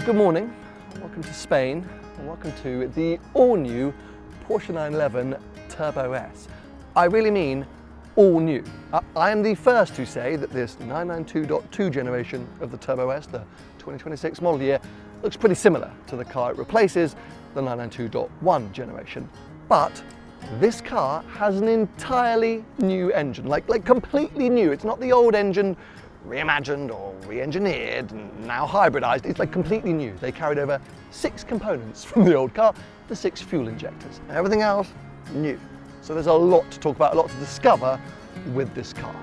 Good morning, welcome to Spain, and welcome to the all-new Porsche 911 Turbo S. I really mean all new. I am the first to say that this 992.2 generation of the Turbo S, the 2026 model year, looks pretty similar to the car it replaces, the 992.1 generation. But this car has an entirely new engine, like completely new. It's not the old engine reimagined or re-engineered and now hybridized. It's like completely new. They carried over 6 components from the old car, the 6 fuel injectors. Everything else, new. So there's a lot to talk about, a lot to discover with this car.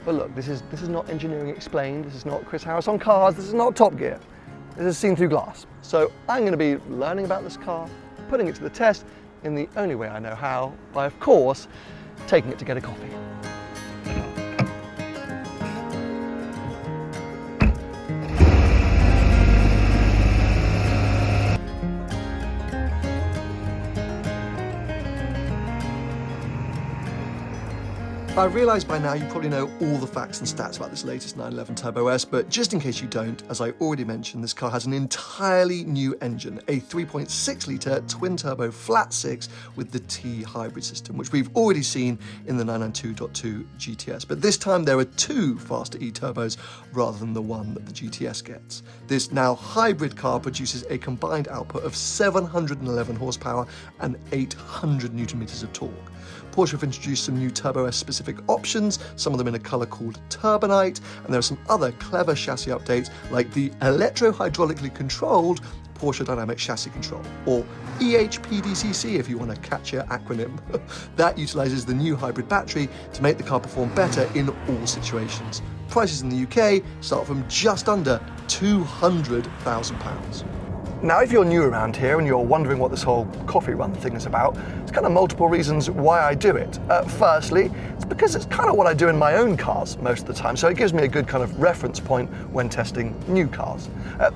But look, this is not engineering explained. This is not Chris Harris on cars. This is not Top Gear. This is seen through glass. So I'm going to be learning about this car, putting it to the test in the only way I know how, by of course, taking it to get a coffee. I realise by now you probably know all the facts and stats about this latest 911 Turbo S, but just in case you don't, as I already mentioned, this car has an entirely new engine, a 3.6 litre twin-turbo flat-six with the T hybrid system, which we've already seen in the 992.2 GTS. But this time there are 2 faster E-turbos rather than the one that the GTS gets. This now hybrid car produces a combined output of 711 horsepower and 800 newton meters of torque. Porsche have introduced some new Turbo S specific options, some of them in a colour called Turbonite, and there are some other clever chassis updates like the electro-hydraulically controlled Porsche Dynamic Chassis Control, or EHPDCC if you want to catch your acronym. That utilises the new hybrid battery to make the car perform better in all situations. Prices in the UK start from just under £200,000. Now, if you're new around here and you're wondering what this whole coffee run thing is about, there's kind of multiple reasons why I do it. Firstly, it's because it's kind of what I do in my own cars most of the time, so it gives me a good kind of reference point when testing new cars.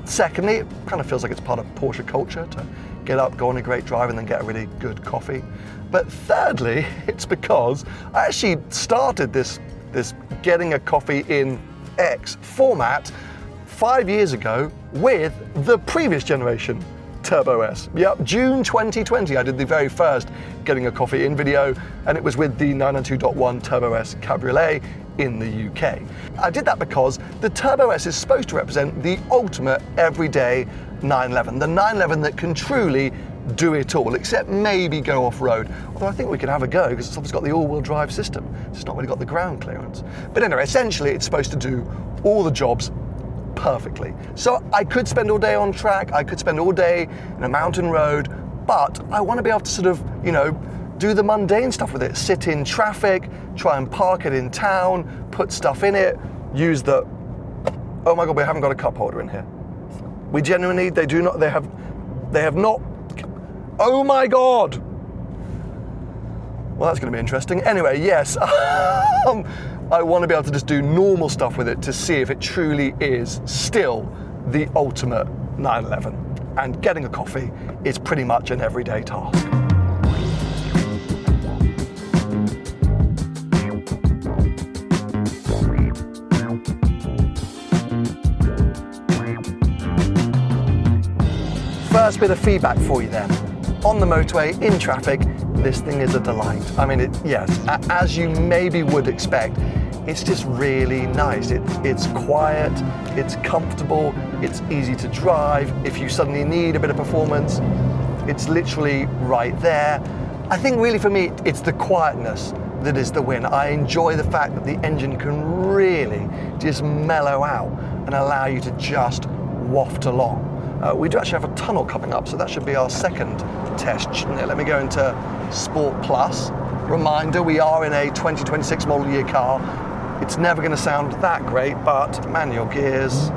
Secondly, it kind of feels like it's part of Porsche culture to get up, go on a great drive and then get a really good coffee. But thirdly, it's because I actually started this getting a coffee in X format 5 years ago with the previous generation Turbo S. Yep, June 2020 I did the very first getting a coffee in video, and it was with the 992.1 Turbo S Cabriolet in the UK. I did that because the Turbo S is supposed to represent the ultimate everyday 911, the 911 that can truly do it all, except maybe go off-road. Although I think we could have a go because it's got the all-wheel drive system. It's not really got the ground clearance. But anyway, essentially it's supposed to do all the jobs perfectly. So I could spend all day on track, I could spend all day in a mountain road, but I want to be able to sort of, do the mundane stuff with it. Sit in traffic, try and park it in town, put stuff in it, use the, oh my God, we haven't got a cup holder in here. We genuinely, they have not, oh my God. Well, that's going to be interesting. Anyway, yes. I want to be able to just do normal stuff with it to see if it truly is still the ultimate 911. And getting a coffee is pretty much an everyday task. First bit of feedback for you then. On the motorway, in traffic, this thing is a delight. I mean, yes, as you maybe would expect, it's just really nice. It's quiet, it's comfortable, it's easy to drive. If you suddenly need a bit of performance, it's literally right there. I think really for me, it's the quietness that is the win. I enjoy the fact that the engine can really just mellow out and allow you to just waft along. We do actually have a tunnel coming up, so that should be our second test. Let me go into Sport Plus. Reminder, we are in a 2026 model year car. It's never going to sound that great, but manual gears.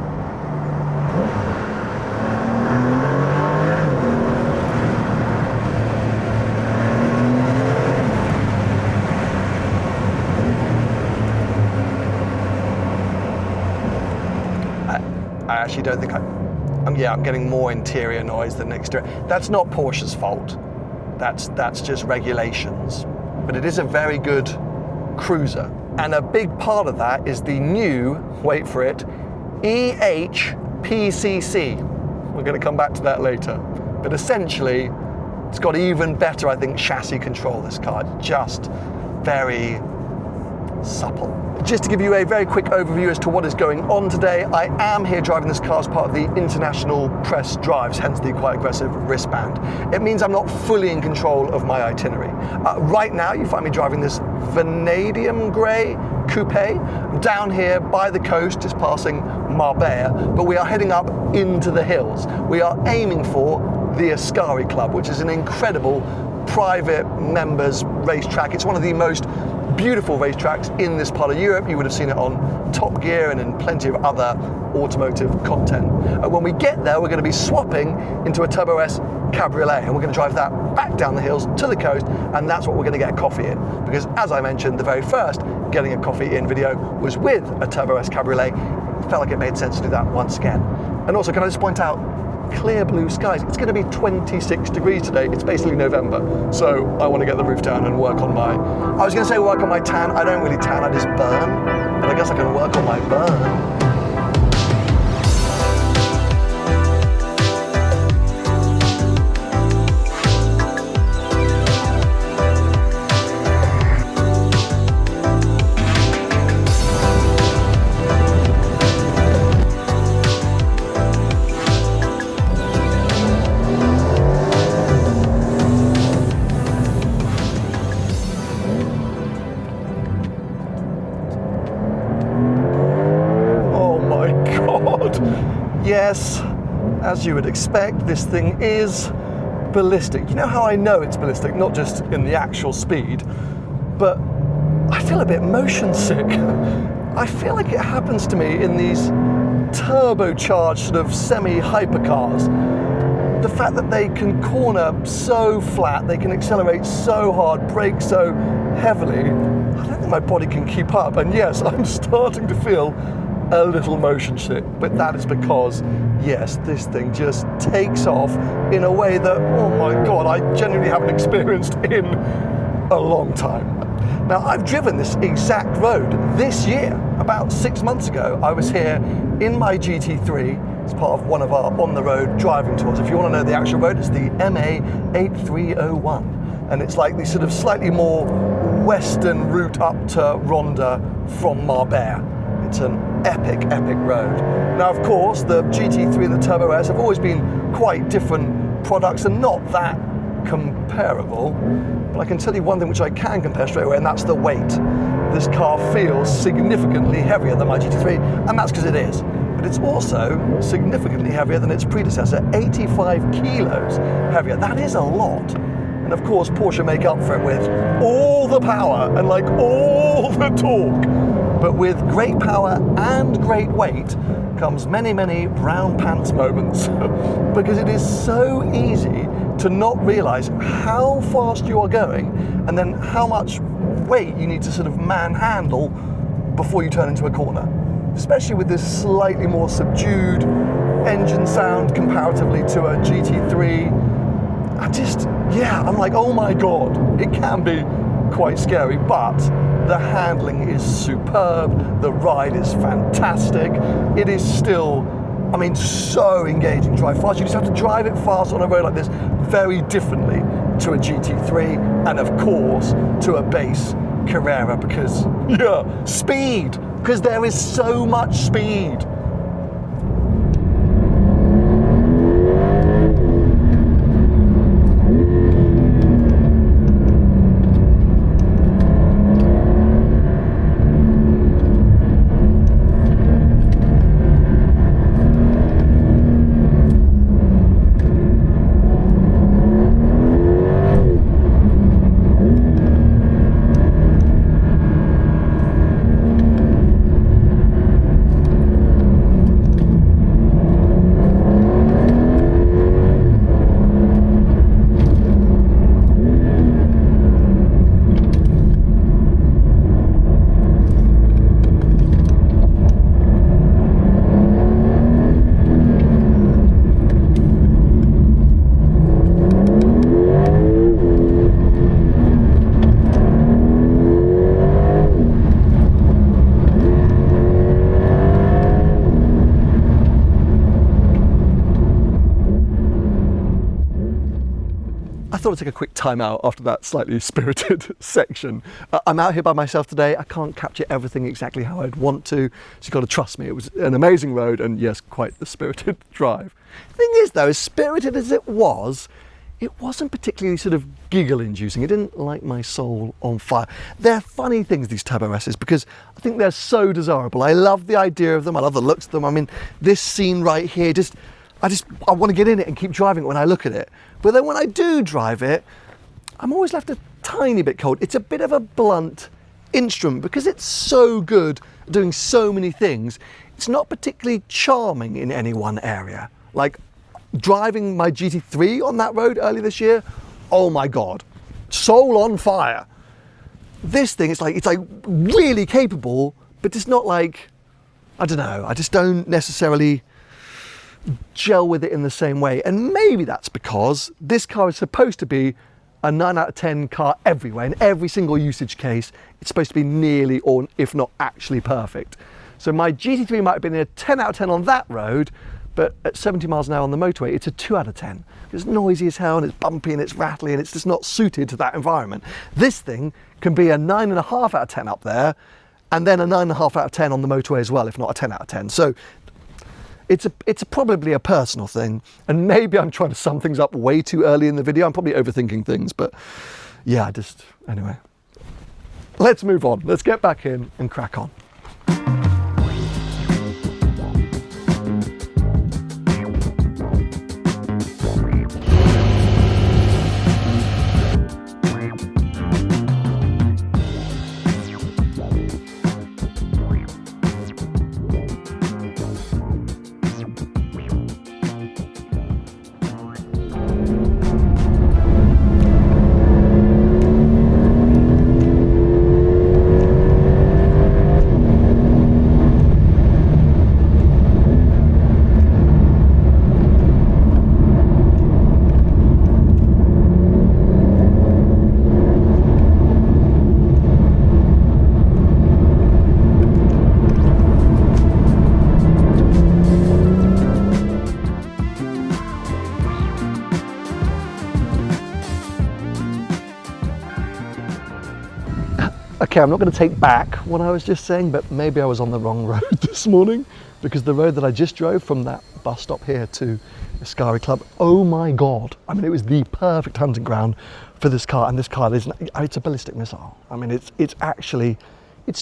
I actually don't think I'm getting more interior noise than exterior. That's not Porsche's fault. That's just regulations. But it is a very good cruiser. And a big part of that is the new, wait for it, EHPCC. We're going to come back to that later. But essentially, it's got even better, I think, chassis control, this car. Just very supple. Just to give you a very quick overview as to what is going on today, I am here driving this car as part of the International Press Drives, hence the quite aggressive wristband. It means I'm not fully in control of my itinerary. Right now, you find me driving this vanadium grey coupe. I'm down here by the coast, just passing Marbella, but we are heading up into the hills. We are aiming for the Ascari Club, which is an incredible private members racetrack. It's one of the most beautiful racetracks in this part of Europe. You would have seen it on Top Gear and in plenty of other automotive content. When we get there, we're going to be swapping into a Turbo S Cabriolet, and we're going to drive that back down the hills to the coast, and that's what we're going to get a coffee in. Because as I mentioned, the very first getting a coffee in video was with a Turbo S Cabriolet. It felt like it made sense to do that once again. And also, can I just point out, clear blue skies. It's going to be 26 degrees today. It's basically November, so I want to get the roof down and work on my... I was going to say work on my tan. I don't really tan, I just burn. But I guess I can work on my burn. Yes, as you would expect, this thing is ballistic. You know how I know it's ballistic? Not just in the actual speed, but I feel a bit motion sick. I feel like it happens to me in these turbocharged sort of semi-hypercars. The fact that they can corner so flat, they can accelerate so hard, brake so heavily, I don't think my body can keep up. And yes, I'm starting to feel a little motion sick, but that is because, yes, this thing just takes off in a way that, oh my God, I genuinely haven't experienced in a long time. Now, I've driven this exact road this year. About 6 months ago, I was here in my GT3 as part of one of our on-the-road driving tours. If you want to know the actual road, it's the MA8301. And it's like the sort of slightly more western route up to Ronda from Marbella. It's an epic, epic road. Now, of course, the GT3 and the Turbo S have always been quite different products and not that comparable. But I can tell you one thing which I can compare straight away, and that's the weight. This car feels significantly heavier than my GT3, and that's because it is. But it's also significantly heavier than its predecessor, 85 kilos heavier. That is a lot. And of course, Porsche make up for it with all the power and like all the torque. But with great power and great weight comes many, many brown pants moments because it is so easy to not realize how fast you are going and then how much weight you need to sort of manhandle before you turn into a corner. Especially with this slightly more subdued engine sound comparatively to a GT3. I'm like, oh my God, it can be quite scary, but the handling is superb, the ride is fantastic, it is still, I mean, so engaging, drive fast. You just have to drive it fast on a road like this very differently to a GT3 and of course to a base Carrera because, speed, because there is so much speed. thought I'd take a quick time out after that slightly spirited section. I'm out here by myself today. I can't capture everything exactly how I'd want to, so you've got to trust me. It was an amazing road and yes, quite the spirited drive. Thing is though, as spirited as it wasn't particularly sort of giggle-inducing. It didn't light my soul on fire. They're funny things, these Turbo S's, because I think they're so desirable. I love the idea of them. I love the looks of them. I mean, this scene right here, I want to get in it and keep driving it when I look at it. But then when I do drive it, I'm always left a tiny bit cold. It's a bit of a blunt instrument because it's so good at doing so many things. It's not particularly charming in any one area. Like driving my GT3 on that road earlier this year, oh my God, soul on fire. This thing, it's like really capable, but it's not like, I don't know, I just don't necessarily gel with it in the same way. And maybe that's because this car is supposed to be a 9 out of 10 car everywhere. In every single usage case, it's supposed to be nearly or if not actually perfect. So my GT3 might have been a 10 out of 10 on that road, but at 70 miles an hour on the motorway, it's a 2 out of 10. It's noisy as hell and it's bumpy and it's rattly and it's just not suited to that environment. This thing can be a 9.5 out of 10 up there and then a 9.5 out of 10 on the motorway as well, if not a 10 out of 10. So it's probably a personal thing, and maybe I'm trying to sum things up way too early in the video. I'm probably overthinking things, but yeah, anyway. Let's move on. Let's get back in and crack on. Okay, I'm not going to take back what I was just saying, but maybe I was on the wrong road this morning, because the road that I just drove from that bus stop here to Ascari Club, oh my God. I mean, it was the perfect hunting ground for this car, and this car, it's a ballistic missile. I mean, it's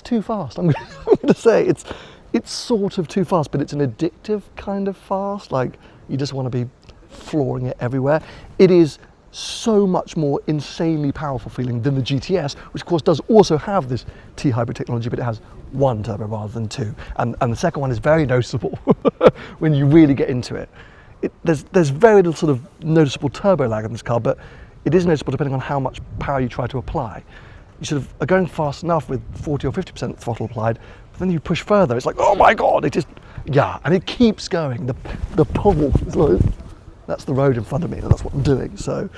too fast. I'm going to say it's sort of too fast, but it's an addictive kind of fast. Like, you just want to be flooring it everywhere. It is so much more insanely powerful feeling than the GTS, which of course does also have this T-hybrid technology, but it has one turbo rather than two. And the second one is very noticeable when you really get into it. There's very little sort of noticeable turbo lag in this car, but it is noticeable depending on how much power you try to apply. You sort of are going fast enough with 40 or 50% throttle applied, but then you push further, it's like, oh my God, and it keeps going. The pull is like, that's the road in front of me, and that's what I'm doing. So,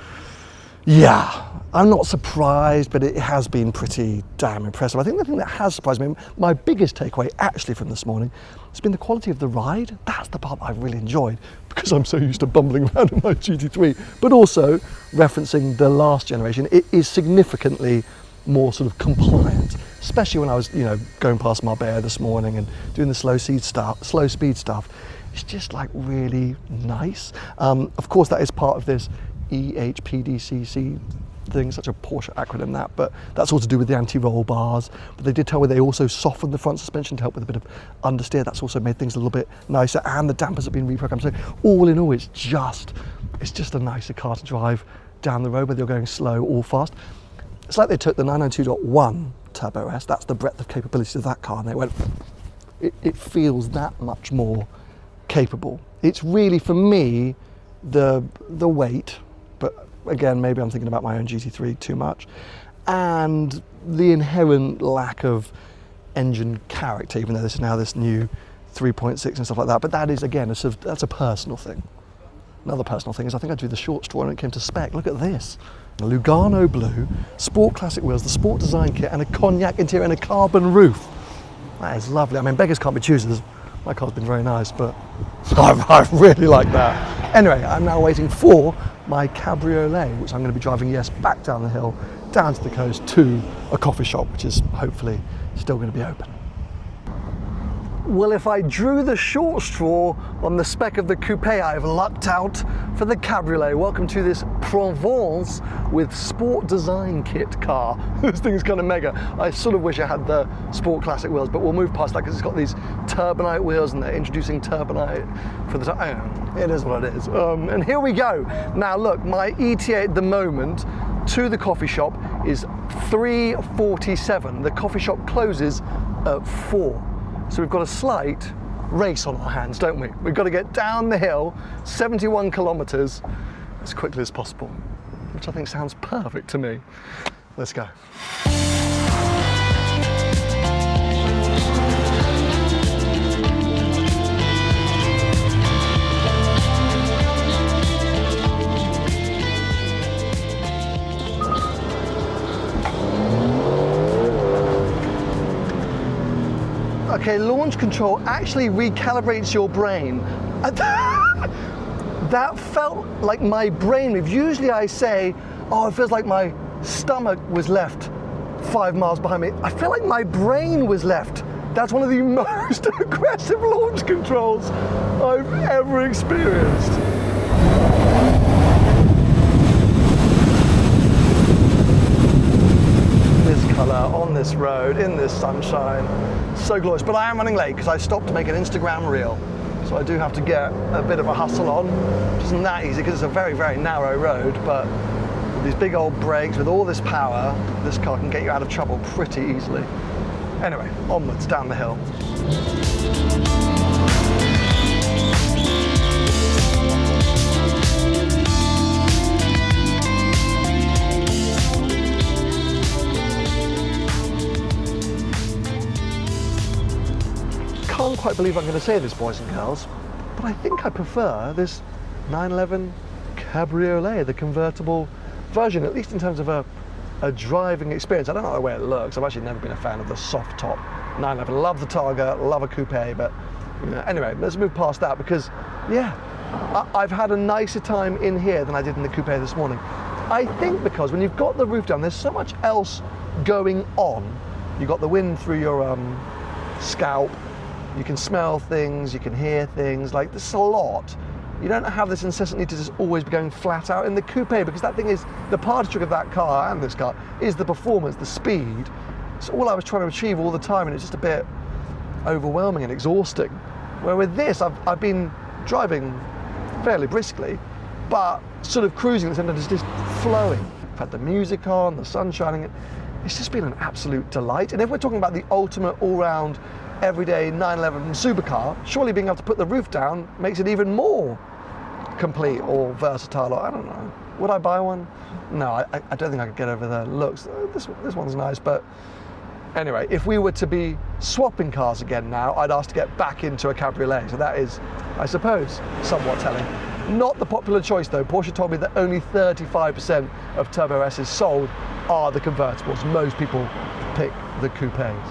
yeah, I'm not surprised, but it has been pretty damn impressive. I think the thing that has surprised me, my biggest takeaway actually from this morning, has been the quality of the ride. That's the part I've really enjoyed, because I'm so used to bumbling around in my GT3, but also referencing the last generation, it is significantly more sort of compliant, especially when I was, going past Marbella this morning and doing the slow speed stuff. It's just like really nice. Of course, that is part of this EHPDCC thing, such a Porsche acronym that, but that's all to do with the anti-roll bars. But they did tell me they also softened the front suspension to help with a bit of understeer. That's also made things a little bit nicer, and the dampers have been reprogrammed. So all in all, it's just a nicer car to drive down the road, whether you're going slow or fast. It's like they took the 992.1 Turbo S, that's the breadth of capabilities of that car, and they went, it feels that much more capable. It's really, for me, the weight, but again, maybe I'm thinking about my own GT3 too much, and the inherent lack of engine character, even though this is now this new 3.6 and stuff like that. But that is, again, that's a personal thing. Another personal thing is I think I drew the short straw when it came to spec. Look at this. A Lugano blue, sport classic wheels, the sport design kit, and a cognac interior and a carbon roof. That is lovely. I mean, beggars can't be choosers. My car's been very nice, but I really like that. Anyway, I'm now waiting for my Cabriolet, which I'm going to be driving, yes, back down the hill, down to the coast to a coffee shop, which is hopefully still going to be open. Well, if I drew the short straw on the spec of the coupe, I've lucked out for the Cabriolet. Welcome to this Provence with sport design kit car. This thing is kind of mega. I sort of wish I had the sport classic wheels, but we'll move past that because it's got these turbonite wheels and they're introducing turbonite for the time. It is what it is. And here we go. Now look, my ETA at the moment to the coffee shop is 3:47. The coffee shop closes at 4. So we've got a slight race on our hands, don't we? We've got to get down the hill, 71 kilometers, as quickly as possible, which I think sounds perfect to me. Let's go. Okay, launch control actually recalibrates your brain. That felt like my brain. Usually I say, oh, it feels like my stomach was left 5 miles behind me. I feel like my brain was left. That's one of the most aggressive launch controls I've ever experienced. This colour, on this road, in this sunshine. So glorious, but I am running late because I stopped to make an Instagram reel. So I do have to get a bit of a hustle on, which isn't that easy because it's a very, very narrow road, but with these big old brakes, with all this power, this car can get you out of trouble pretty easily. Anyway, onwards, down the hill. I can't quite believe I'm going to say this, boys and girls, but I think I prefer this 911 Cabriolet, the convertible version, at least in terms of a driving experience. I don't know the way it looks. I've actually never been a fan of the soft top 911. Love the Targa, love a coupe, but you know, anyway, let's move past that because, yeah, I've had a nicer time in here than I did in the coupe this morning. I think because when you've got the roof down, there's so much else going on. You've got the wind through your scalp. You can smell things, you can hear things, like there's a lot. You don't have this incessant need to just always be going flat out in the coupe because that thing is, the party trick of that car and this car is the performance, the speed. It's all I was trying to achieve all the time and it's just a bit overwhelming and exhausting. Where with this, I've been driving fairly briskly, but sort of cruising at the same time, just flowing. I've had the music on, the sun shining. It's just been an absolute delight. And if we're talking about the ultimate all-round everyday 911 supercar, surely being able to put the roof down makes it even more complete or versatile, or I don't know. Would I buy one? No, I don't think I could get over the looks. This one's nice, but anyway, if we were to be swapping cars again now, I'd ask to get back into a Cabriolet. So that is, I suppose, somewhat telling. Not the popular choice though. Porsche told me that only 35% of Turbo S's sold are the convertibles. Most people pick the coupes.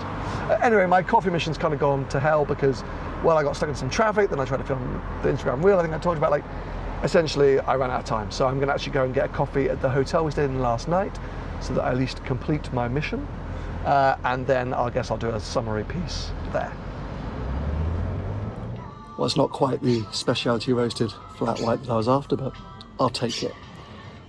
Anyway, my coffee mission's kind of gone to hell because, well, I got stuck in some traffic, then I tried to film the Instagram reel I think I told you about. Like, essentially, I ran out of time. So I'm going to actually go and get a coffee at the hotel we stayed in last night so that I at least complete my mission. And then I guess I'll do a summary piece there. Well, it's not quite the specialty roasted flat white that I was after, but I'll take it.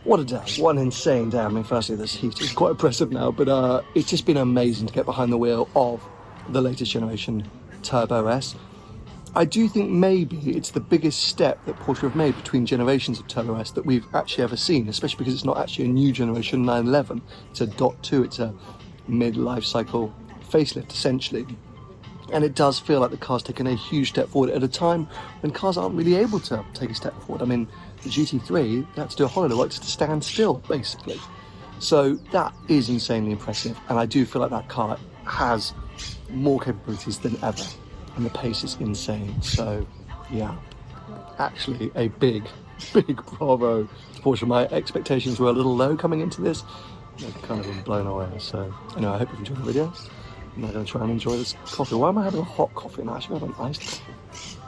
What a day, what an insane day. I mean, firstly, this heat is quite oppressive now, but it's just been amazing to get behind the wheel of the latest generation Turbo S. I do think maybe it's the biggest step that Porsche have made between generations of Turbo S that we've actually ever seen, especially because it's not actually a new generation 911. It's a .2, it's a mid-life cycle facelift, essentially. And it does feel like the car's taken a huge step forward at a time when cars aren't really able to take a step forward. I mean, the GT3, they had to do a holiday work to stand still, basically. So that is insanely impressive. And I do feel like that car has more capabilities than ever. And the pace is insane. So, yeah, actually a big bravo to Porsche. My expectations were a little low coming into this. They've kind of been blown away. So, anyway, I hope you've enjoyed the video. I'm going to try and enjoy this coffee. Why am I having a hot coffee and I actually have an iced coffee?